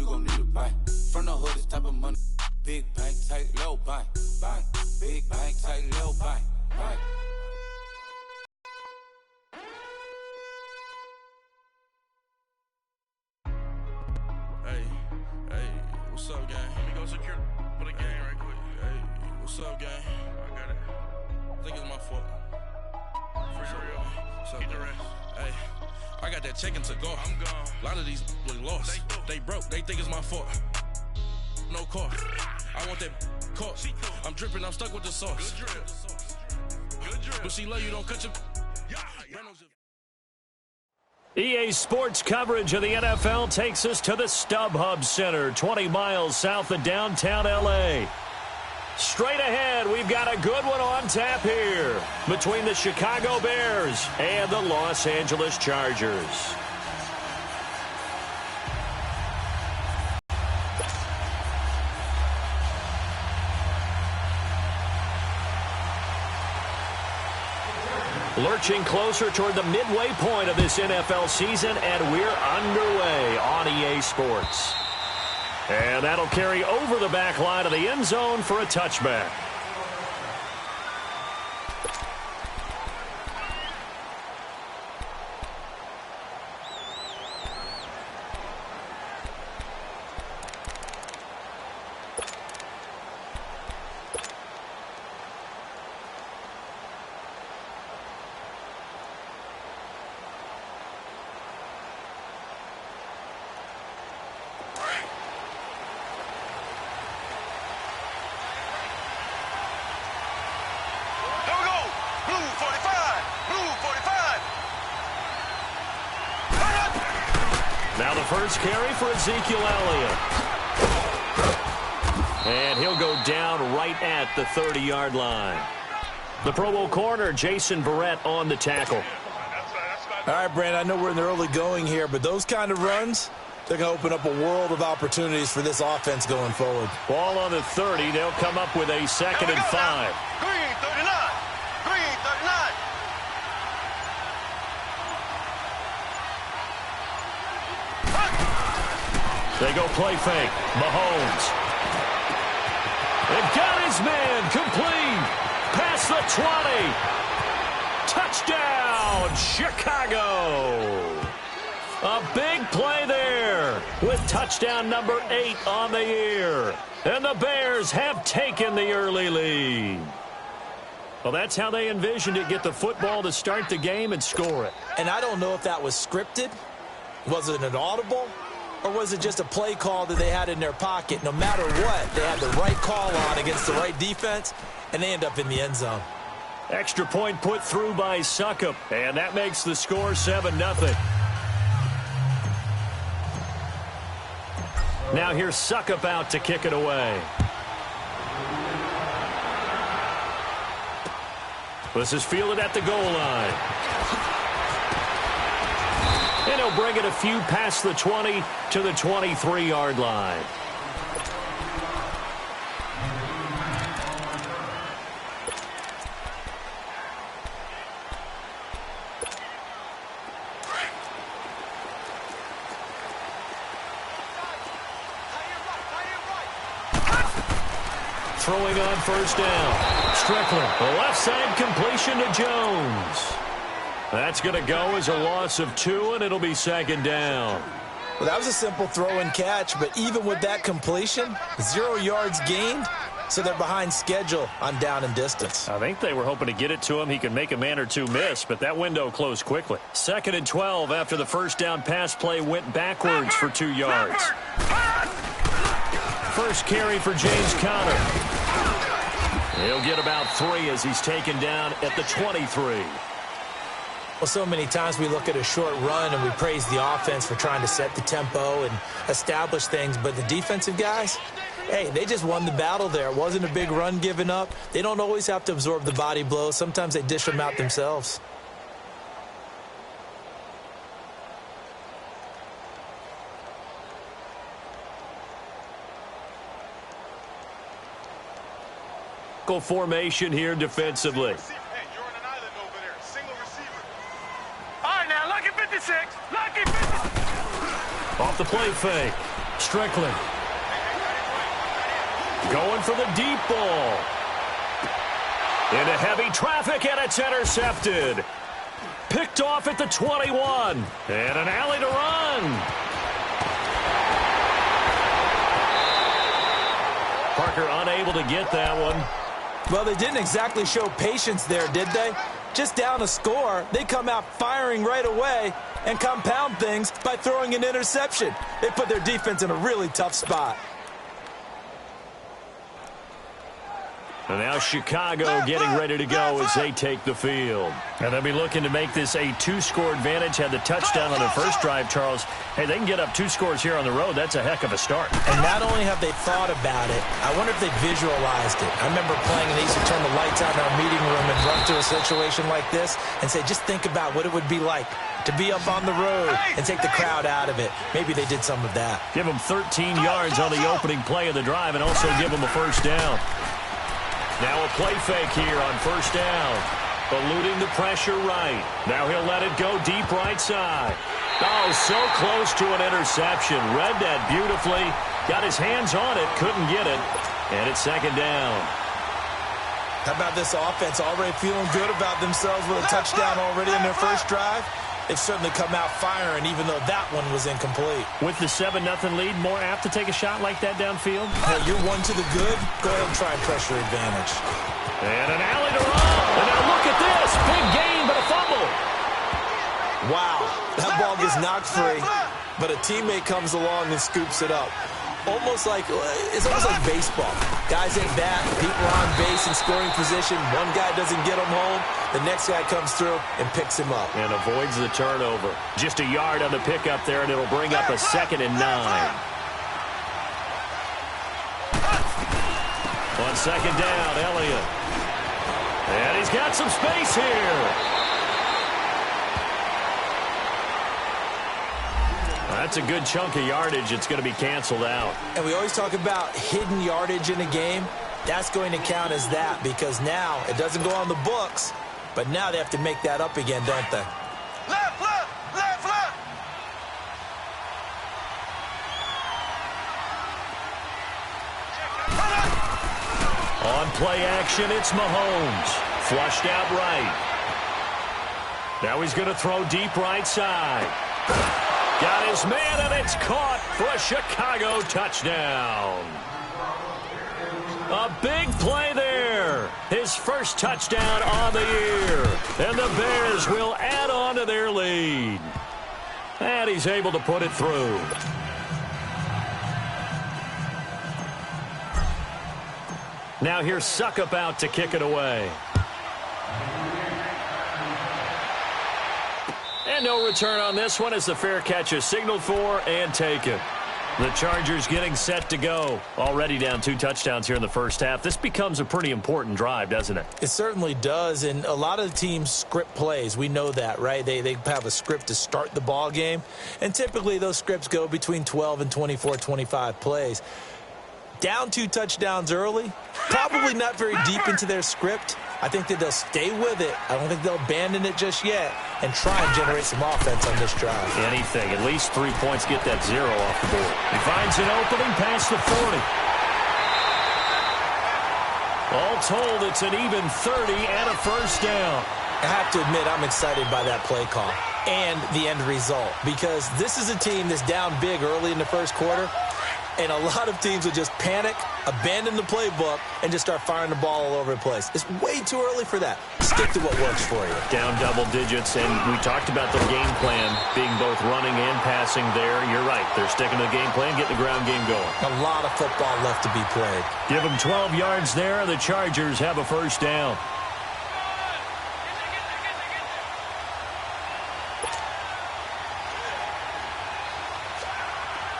gon' need a bite. From the hood, this type of money. Big bank, tight, low bank. Bank. Big bank, tight, low bank. Bank. Hey, what's up, gang? Let me go secure for the game right quick. Hey, what's up, gang? I got it. I think it's my fault. For real. What's up, gang? Hey, I got that chicken to go. I'm gone. A lot of these look lost. They broke. They think it's my fault. No car. I want that caught. I'm dripping. I'm stuck with the sauce. Good drip. But she love you. Don't cut your... EA Sports coverage of the NFL takes us to the StubHub Center, 20 miles south of downtown L.A. Straight ahead, we've got a good one on tap here between the Chicago Bears and the Los Angeles Chargers. Lurching closer toward the midway point of this NFL season, and we're underway on EA Sports. And that'll carry over the back line of the end zone for a touchback. Now the first carry for Ezekiel Elliott. And he'll go down right at the 30-yard line. The Pro Bowl corner, Jason Verrett, on the tackle. All right, Brandon, I know we're in the early going here, but those kind of runs, they're going to open up a world of opportunities for this offense going forward. Ball on the 30. They'll come up with a 2nd and 5. Green 39. Green 39. They go play fake. Mahomes. They've got his man complete. Past the 20. Touchdown, Chicago. A big play there with touchdown number 8 on the year. And the Bears have taken the early lead. Well, that's how they envisioned it. Get the football to start the game and score it. And I don't know if that was scripted. Was it an audible? Or was it just a play call that they had in their pocket? No matter what, they had the right call on against the right defense, and they end up in the end zone. Extra point put through by Succop, and that makes the score 7-0. Now here's Succop out to kick it away. This is fielded at the goal line. And he'll bring it a few past the 20 to the 23-yard line. Throwing on first down. Strickland, the left side completion to Jones. That's going to go as a loss of 2, and it'll be 2nd down. Well, that was a simple throw and catch, but even with that completion, 0 yards gained, so they're behind schedule on down and distance. I think they were hoping to get it to him. He could make a man or two miss, but that window closed quickly. 2nd and 12 after the first down pass play went backwards for 2 yards. First carry for James Conner. He'll get about 3 as he's taken down at the 23. Well, so many times we look at a short run and we praise the offense for trying to set the tempo and establish things, but the defensive guys, hey, they just won the battle there. It wasn't a big run given up. They don't always have to absorb the body blows. Sometimes they dish them out themselves. Formation here defensively. Lucky 56. Lucky 56. Off the play fake. Strickland. Going for the deep ball. Into heavy traffic, and it's intercepted. Picked off at the 21. And an alley to run. Parker unable to get that one. Well, they didn't exactly show patience there, did they? Just down a score, they come out firing right away and compound things by throwing an interception. They put their defense in a really tough spot. And now Chicago getting ready to go as they take the field. And they'll be looking to make this a 2-score advantage. Had the touchdown on their first drive, Charles. Hey, they can get up 2 scores here on the road. That's a heck of a start. And not only have they thought about it, I wonder if they visualized it. I remember playing and they used to turn the lights out in our meeting room and run to a situation like this and say, just think about what it would be like to be up on the road and take the crowd out of it. Maybe they did some of that. Give them 13 yards on the opening play of the drive and also give them a first down. Now a play fake here on first down. Eluding the pressure right. Now he'll let it go deep right side. Oh, so close to an interception. Read that beautifully. Got his hands on it. Couldn't get it. And it's second down. How about this offense already feeling good about themselves with a touchdown already in their first drive? They've certainly come out firing, even though that one was incomplete. With the 7-0 lead, more apt to take a shot like that downfield? Hey, you're one to the good. Go ahead and try pressure advantage. And an alley to run. And now look at this. Big gain, but a fumble. Wow. That ball gets knocked free, but a teammate comes along and scoops it up. It's almost like baseball. Guys at bat, people on base in scoring position. One guy doesn't get him home. The next guy comes through and picks him up. And avoids the turnover. Just a yard on the pickup there, and it'll bring up a 2nd and 9. On second down, Elliott. And he's got some space here. That's a good chunk of yardage. It's going to be canceled out. And we always talk about hidden yardage in a game. That's going to count as that because now it doesn't go on the books, but now they have to make that up again, don't they? Left, left, left, left. On play action, it's Mahomes. Flushed out right. Now he's going to throw deep right side. Got his man, and it's caught for a Chicago touchdown. A big play there. His first touchdown on the year. And the Bears will add on to their lead. And he's able to put it through. Now here's Suckup out to kick it away. And no return on this one as the fair catch is signaled for and taken. The Chargers getting set to go. Already down 2 touchdowns here in the first half. This becomes a pretty important drive, doesn't it? It certainly does, and a lot of the teams script plays. We know that, right? They have a script to start the ball game, and typically those scripts go between 12 and 24, 25 plays. Down 2 touchdowns early, probably not very deep into their script. I think that they'll stay with it. I don't think they'll abandon it just yet and try and generate some offense on this drive. Anything. At least 3 points, get that 0 off the board. He finds an opening past the 40. All told, it's an even 30 and a first down. I have to admit, I'm excited by that play call and the end result because this is a team that's down big early in the first quarter. And a lot of teams will just panic, abandon the playbook, and just start firing the ball all over the place. It's way too early for that. Stick to what works for you. Down double digits, and we talked about the game plan being both running and passing there. You're right. They're sticking to the game plan, getting the ground game going. A lot of football left to be played. Give them 12 yards there, and the Chargers have a first down.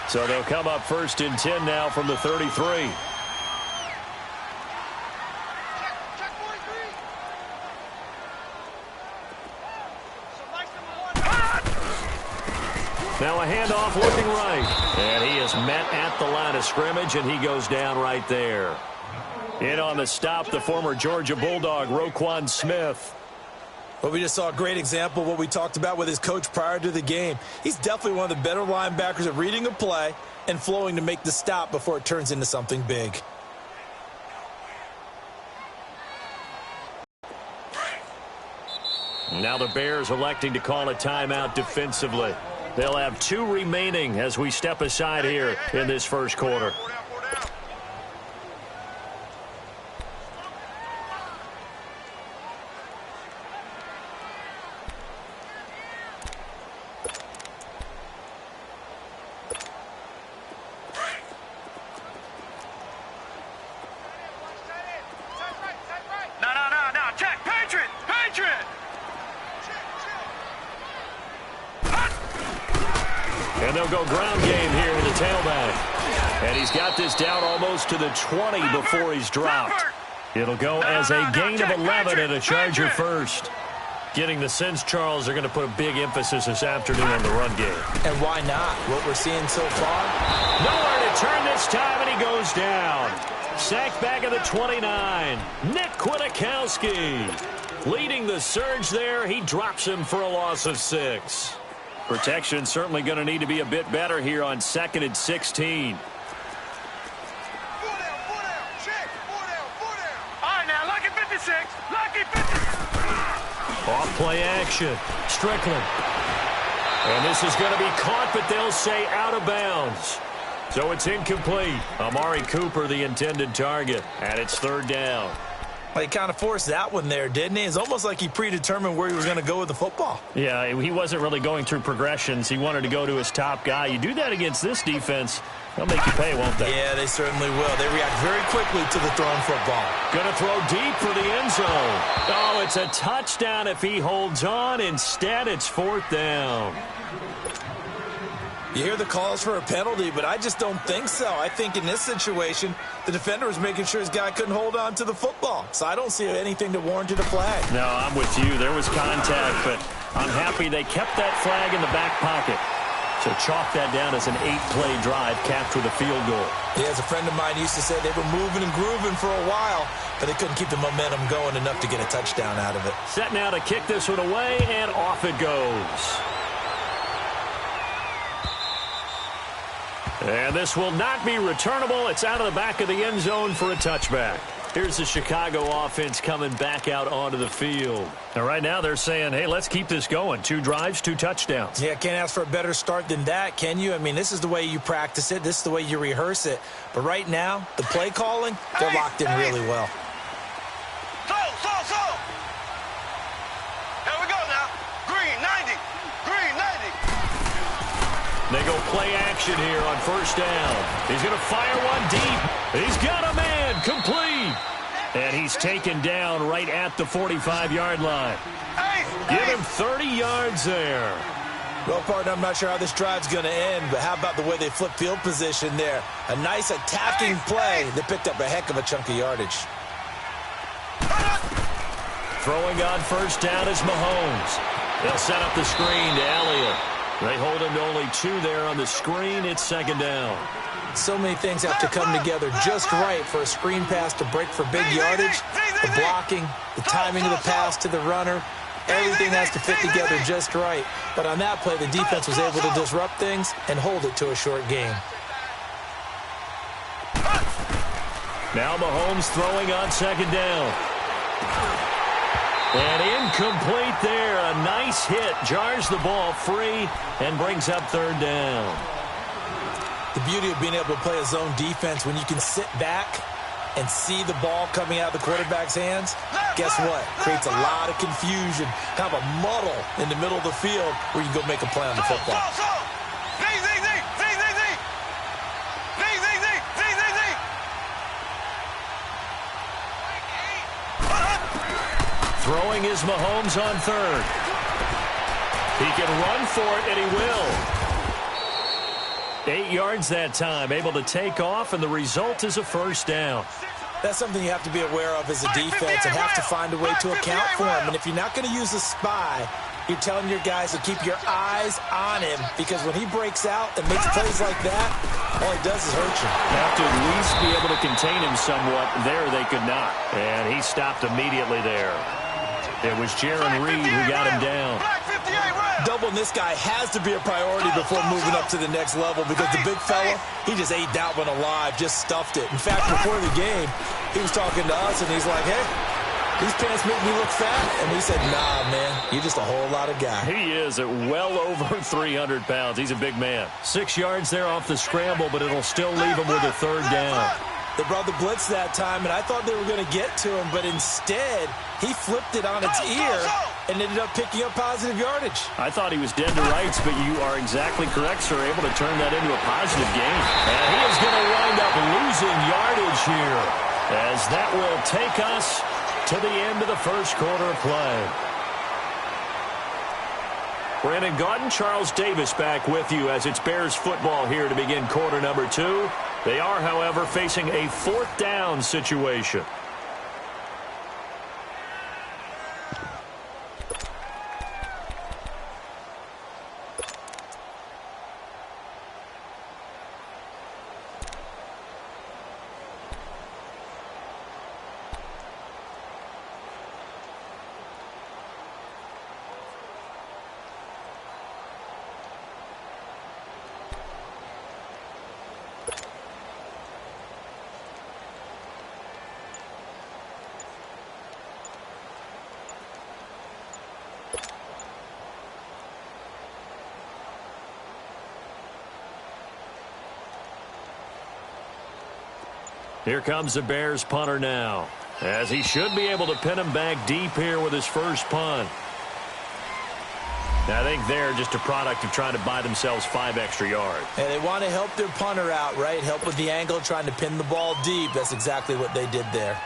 So they'll come up 1st and 10 now from the 33. Now a handoff looking right. And he is met at the line of scrimmage, and he goes down right there. In on the stop, the former Georgia Bulldog, Roquan Smith. Well, we just saw a great example of what we talked about with his coach prior to the game. He's definitely one of the better linebackers at reading a play and flowing to make the stop before it turns into something big. Now the Bears electing to call a timeout defensively. They'll have 2 remaining as we step aside here in this first quarter. And they'll go ground game here with the tailback. And he's got this down almost to the 20 before he's dropped. It'll go as a gain of 11 and a Charger first. Getting the sense, Charles, they're going to put a big emphasis this afternoon on the run game. And why not? What we're seeing so far? Nowhere to turn this time, and he goes down. Sacked back at the 29. Nick Kwiatkowski leading the surge there. He drops him for a loss of 6. Protection certainly going to need to be a bit better here on 2nd and 16. Off play action. Strickland. And this is going to be caught, but they'll say out of bounds. So it's incomplete. Amari Cooper, the intended target, and it's 3rd down. Well, he kind of forced that one there, didn't he? It's almost like he predetermined where he was going to go with the football. Yeah, he wasn't really going through progressions. He wanted to go to his top guy. You do that against this defense, they'll make you pay, won't they? Yeah, they certainly will. They react very quickly to the thrown football. Going to throw deep for the end zone. Oh, it's a touchdown if he holds on. Instead, it's 4th down. You hear the calls for a penalty, but I just don't think so. I think in this situation, the defender was making sure his guy couldn't hold on to the football. So I don't see anything that warranted a flag. No, I'm with you. There was contact, but I'm happy they kept that flag in the back pocket. So chalk that down as an 8-play drive capped with a field goal. Yeah, as a friend of mine used to say, they were moving and grooving for a while, but they couldn't keep the momentum going enough to get a touchdown out of it. Set now to kick this one away, and off it goes. And this will not be returnable. It's out of the back of the end zone for a touchback. Here's the Chicago offense coming back out onto the field. And right now they're saying, hey, let's keep this going. 2 drives, 2 touchdowns. Yeah, can't ask for a better start than that, can you? I mean, this is the way you practice it. This is the way you rehearse it. But right now, the play calling, they're locked in really well. Here we go now. Green, 90. Green, 90. They go play action here on 1st down. He's going to fire one deep. He's got a man, complete. And he's taken down right at the 45-yard line. Give him 30 yards there. Well, partner, I'm not sure how this drive's going to end, but how about the way they flip field position there? A nice attacking play. They picked up a heck of a chunk of yardage. Throwing on 1st down is Mahomes. They'll set up the screen to Elliott. They hold him to only 2 there on the screen. It's 2nd down. So many things have to come together just right for a screen pass to break for big yardage. The blocking, the timing of the pass to the runner, everything has to fit together just right. But on that play, the defense was able to disrupt things and hold it to a short game. Now Mahomes throwing on 2nd down. And incomplete there. A nice hit. Jars the ball free and brings up 3rd down. The beauty of being able to play a zone defense when you can sit back and see the ball coming out of the quarterback's hands, guess what? Creates a lot of confusion, kind of a muddle in the middle of the field where you can go make a play on the football. Throwing is Mahomes on 3rd. He can run for it, and he will. 8 yards that time, able to take off, and the result is a 1st down. That's something you have to be aware of as a defense and have to find a way to account for him. And if you're not going to use a spy, you're telling your guys to keep your eyes on him, because when he breaks out and makes plays like that, all he does is hurt you. Have to at least be able to contain him somewhat. There they could not. And he stopped immediately there. It was Jaron Reed who got him down. Doubling this guy has to be a priority before moving up to the next level because the big fella, he just ate that one alive, just stuffed it. In fact, before the game, he was talking to us, and he's like, hey, these pants make me look fat. And we said, nah, man, you're just a whole lot of guy. He is at well over 300 pounds. He's a big man. 6 yards there off the scramble, but it'll still leave him with a third down. They brought the blitz that time, and I thought they were going to get to him, but instead, he flipped it on its ear and ended up picking up positive yardage. I thought he was dead to rights, but you are exactly correct, sir. Able to turn that into a positive gain. And he is going to wind up losing yardage here, as that will take us to the end of the first quarter of play. Brandon Gaudin, Charles Davis back with you as it's Bears football here to begin quarter number 2. They are, however, facing a fourth down situation. Here comes the Bears punter now, as he should be able to pin him back deep here with his first punt. I think they're just a product of trying to buy themselves 5 extra yards. And they want to help their punter out, right? Help with the angle, trying to pin the ball deep. That's exactly what they did there.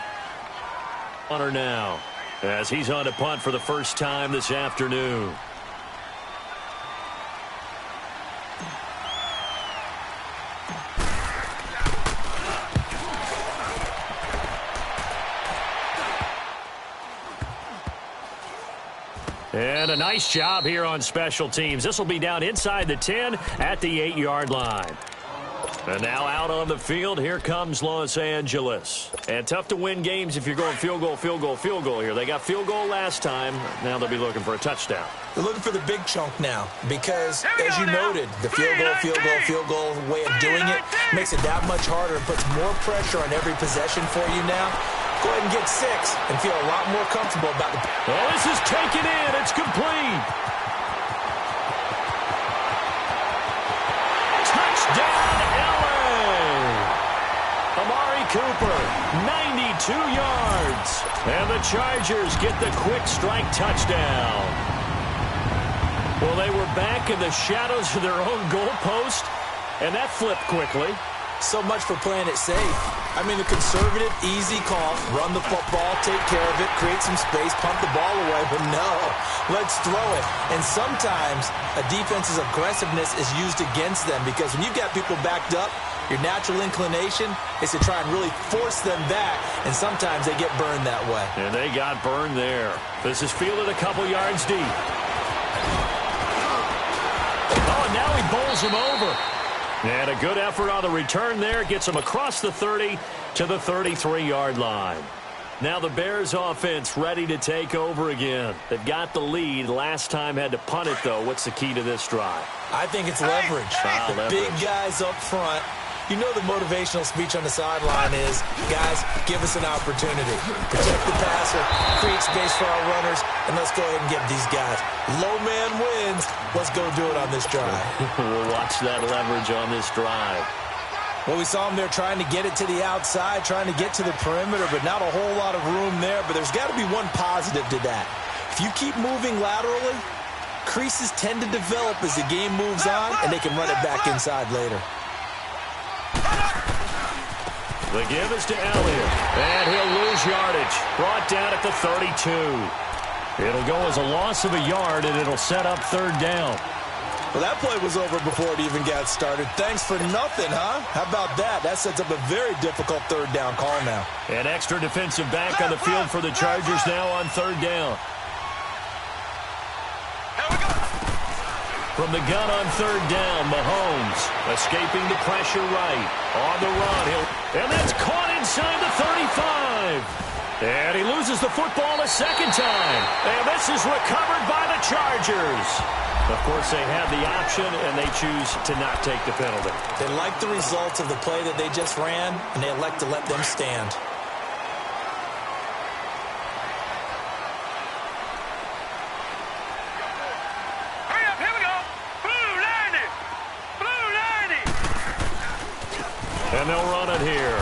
Punter now, as he's on to punt for the first time this afternoon. And a nice job here on special teams. This will be down inside the 10 at the 8-yard line. And now out on the field, here comes Los Angeles. And tough to win games if you're going field goal, field goal, field goal here. They got field goal last time. Now they'll be looking for a touchdown. They're looking for the big chunk now because, as you noted, the field goal way of doing it makes it that much harder and puts more pressure on every possession for you now. Go ahead and get 6 and feel a lot more comfortable about the... Oh, this is taken in. It's complete. Touchdown, LA. Amari Cooper, 92 yards. And the Chargers get the quick strike touchdown. Well, they were back in the shadows of their own goalpost, and that flipped quickly. So much for playing it safe. I mean, the conservative, easy call, run the football, take care of it, create some space, punt the ball away. But no, let's throw it. And sometimes a defense's aggressiveness is used against them because when you've got people backed up, your natural inclination is to try and really force them back, and sometimes they get burned that way. And they got burned there. This is fielded a couple yards deep. Oh, and now he bowls him over. And a good effort on the return there. Gets him across the 30 to the 33-yard line. Now the Bears offense ready to take over again. They've got the lead. Last time had to punt it, though. What's the key to this drive? I think it's leverage. The big guys up front. You know the motivational speech on the sideline is, guys, give us an opportunity. Protect the passer, create space for our runners, and let's go ahead and get these guys. Low man wins. Let's go do it on this drive. We'll watch that leverage on this drive. Well, we saw them there trying to get it to the outside, trying to get to the perimeter, but not a whole lot of room there. But there's got to be one positive to that. If you keep moving laterally, creases tend to develop as the game moves on, and they can run it back inside later. The give is to Elliott, and he'll lose yardage. Brought down at the 32. It'll go as a loss of a yard, and it'll set up third down. Well, that play was over before it even got started. Thanks for nothing, huh? How about that? That sets up a very difficult third down call now. An extra defensive back on the field for the Chargers now on third down. From the gun on third down, Mahomes escaping the pressure right. On the run, and that's caught inside the 35. And he loses the football a second time. And this is recovered by the Chargers. Of course, they have the option, and they choose to not take the penalty. They like the results of the play that they just ran, and they elect to let them stand. Hurry up, here we go. Blue 90. Blue 90. And they'll run it here.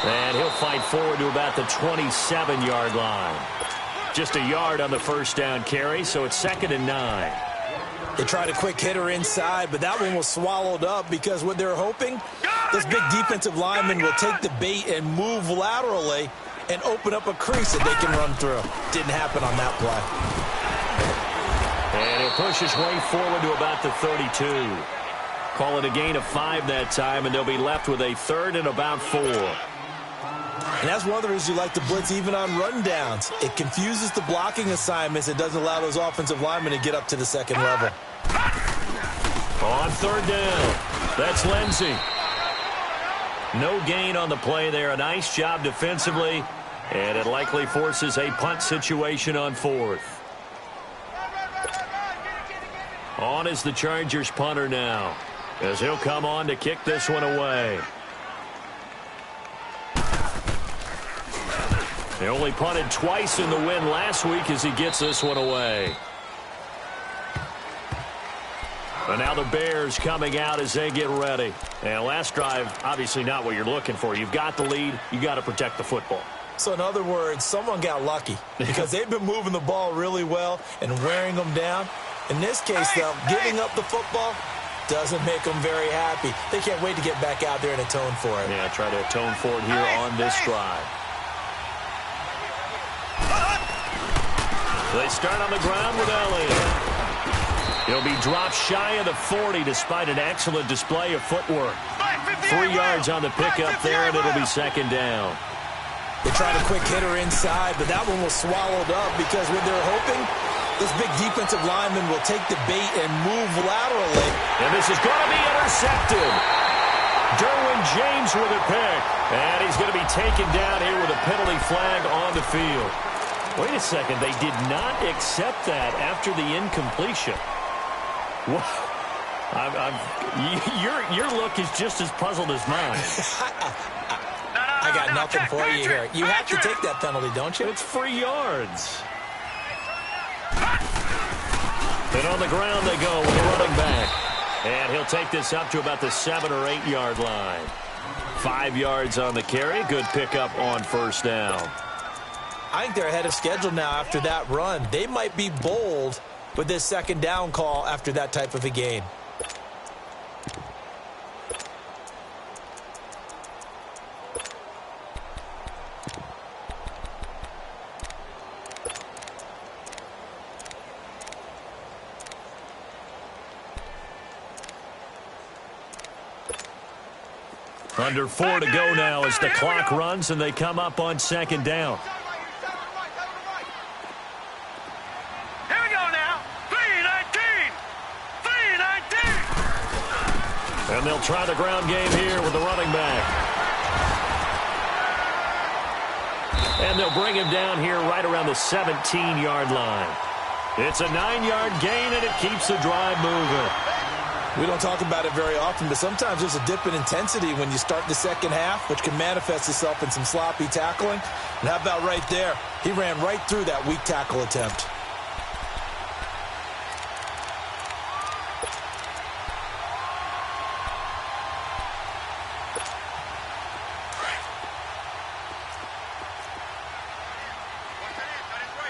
And he'll fight forward to about the 27-yard line. Just a yard on the first down carry, so it's 2nd and 9. They tried a quick hitter inside, but that one was swallowed up because what they're hoping, this big defensive lineman will take the bait and move laterally and open up a crease that they can run through. Didn't happen on that play. And he'll push his way forward to about the 32. Call it a gain of 5 that time, and they'll be left with a 3rd and about 4. And that's one of the reasons you like to blitz even on rundowns. It confuses the blocking assignments. It doesn't allow those offensive linemen to get up to the second level. On 3rd down, that's Lindsey. No gain on the play there. A nice job defensively, and it likely forces a punt situation on 4th. On is the Chargers punter now, as he'll come on to kick this one away. They only punted twice in the win last week as he gets this one away. And now the Bears coming out as they get ready. And last drive, obviously not what you're looking for. You've got the lead. You got to protect the football. So in other words, someone got lucky because they've been moving the ball really well and wearing them down. In this case, though, giving up the football doesn't make them very happy. They can't wait to get back out there and atone for it. Yeah, try to atone for it here on this drive. They start on the ground with Elliott. He'll be dropped shy of the 40 despite an excellent display of footwork. 3 yards on the pickup there, and it'll be 2nd down. They tried a quick hitter inside, but that one was swallowed up because what they're hoping, this big defensive lineman will take the bait and move laterally. And this is going to be intercepted. Derwin James with a pick. And he's going to be taken down here with a penalty flag on the field. Wait a second. They did not accept that after the incompletion. What? Your look is just as puzzled as mine. I got nothing for you here. You have to take that penalty, don't you? It's 3 yards. And on the ground they go with the running back. And he'll take this up to about the 7 or 8 yard line. 5 yards on the carry. Good pickup on first down. I think they're ahead of schedule now after that run. They might be bold with this 2nd down call after that type of a gain. Under 4 to go now as the clock runs and they come up on 2nd down. Here we go now. 3-19. 3-19. And they'll try the ground game here with the running back. And they'll bring him down here right around the 17-yard line. It's a 9-yard gain, and it keeps the drive moving. We don't talk about it very often, but sometimes there's a dip in intensity when you start the second half, which can manifest itself in some sloppy tackling. And how about right there? He ran right through that weak tackle attempt.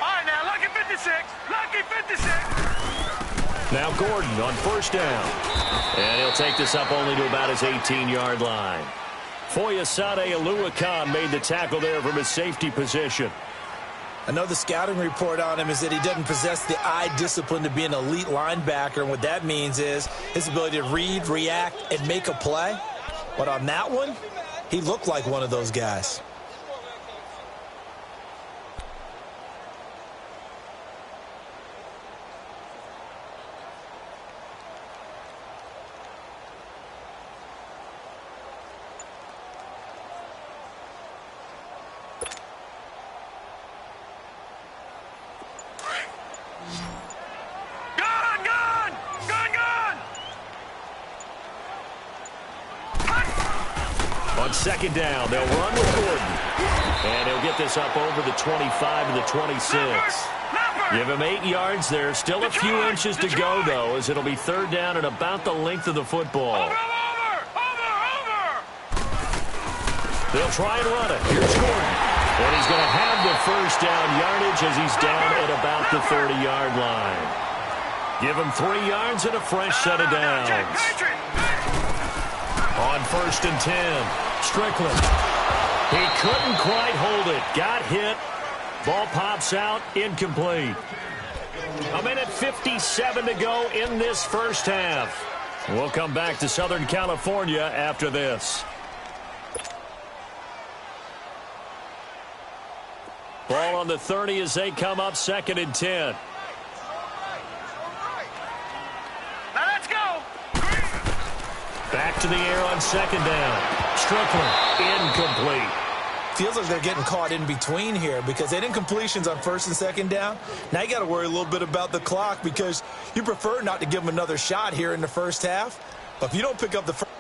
All right, now, lucky 56. Lucky 56. Now Gordon on first down. And he'll take this up only to about his 18-yard line. Foyesade Oluwakan made the tackle there from his safety position. I know the scouting report on him is that he doesn't possess the eye discipline to be an elite linebacker. And what that means is his ability to read, react, and make a play. But on that one, he looked like one of those guys. On second down, they'll run with Gordon. And he'll get this up over the 25 to the 26. Give him 8 yards there. Still a few inches to go, though, as it'll be third down and about the length of the football. Over! They'll try and run it. Here's Gordon. And he's going to have the first down yardage as he's down at about the 30-yard line. Give him 3 yards and a fresh set of downs. On first and 10, Strickland. He couldn't quite hold it. Got hit. Ball pops out, incomplete. 1:57 to go in this first half. We'll come back to Southern California after this. Ball on the 30 as they come up second and 10. Now let's go. Back to the air on second down. Strickland, incomplete. Feels like they're getting caught in between here because they didn't completions on first and second down. Now you got to worry a little bit about the clock because you prefer not to give them another shot here in the first half. But if you don't pick up the first...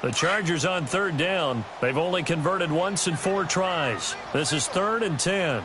The Chargers on third down. They've only converted once in 4 tries. This is 3rd and 10.